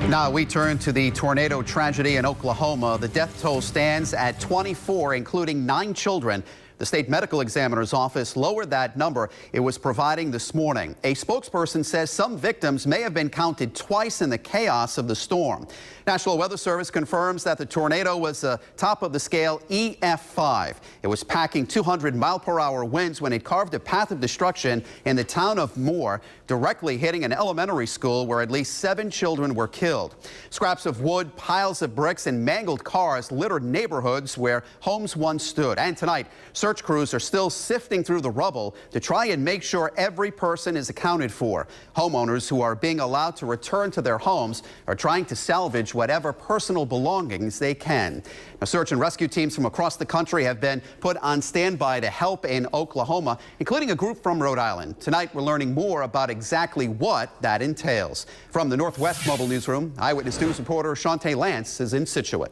Now we turn to the tornado tragedy in Oklahoma. The death toll stands at 24, including 9 children. The state medical examiner's office lowered that number it was providing this morning. A spokesperson says some victims may have been counted twice in the chaos of the storm. National Weather Service confirms that the tornado was a top of the scale EF5. It was packing 200-mile-per-hour winds when it carved a path of destruction in the town of Moore, directly hitting an elementary school where at least 7 children were killed. Scraps of wood, piles of bricks, and mangled cars littered neighborhoods where homes once stood. And tonight, search crews are still sifting through the rubble to try and make sure every person is accounted for. Homeowners who are being allowed to return to their homes are trying to salvage whatever personal belongings they can. Now, search and rescue teams from across the country have been put on standby to help in Oklahoma, including a group from Rhode Island. Tonight, we're learning more about exactly what that entails. From the Northwest Mobile Newsroom, Eyewitness News reporter Shantae Lance is in Scituate.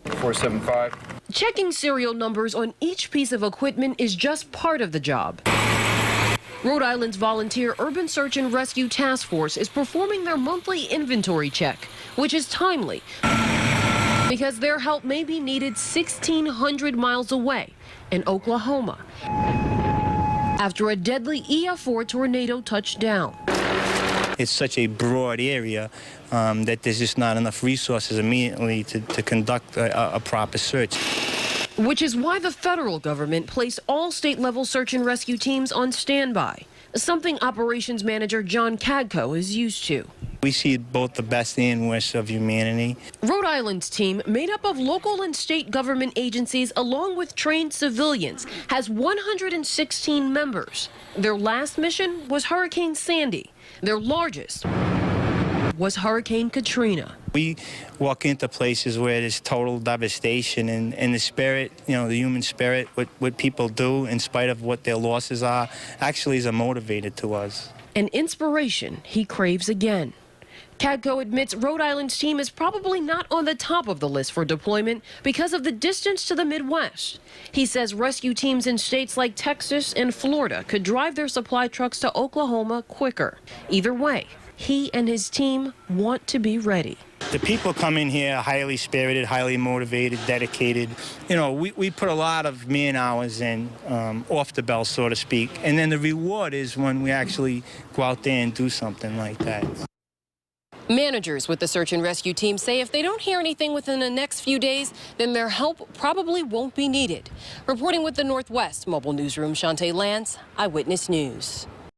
475. Checking serial numbers on each piece of equipment is just part of the job. Rhode Island's volunteer Urban Search and Rescue Task Force is performing their monthly inventory check, which is timely because their help may be needed 1,600 miles away in Oklahoma after a deadly EF4 tornado touched down. It's such a broad area that there's just not enough resources immediately to conduct a proper search. Which is why the federal government placed all state-level search and rescue teams on standby, something operations manager John Cadco is used to. We see both the best and worst of humanity. Rhode Island's team, made up of local and state government agencies along with trained civilians, has 116 members. Their last mission was Hurricane Sandy. Their largest was Hurricane Katrina. We walk into places where there's total devastation, and the spirit, the human spirit, what people do in spite of what their losses are, actually is a motivator to us. An inspiration he craves again. Cadco admits Rhode Island's team is probably not on the top of the list for deployment because of the distance to the Midwest. He says rescue teams in states like Texas and Florida could drive their supply trucks to Oklahoma quicker. Either way, he and his team want to be ready. The people come in here highly spirited, highly motivated, dedicated. We put a lot of man hours in, off the bell, so to speak. And then the reward is when we actually go out there and do something like that. Managers with the search and rescue team say if they don't hear anything within the next few days, then their help probably won't be needed. Reporting with the Northwest Mobile Newsroom, Shantae Lance, Eyewitness News.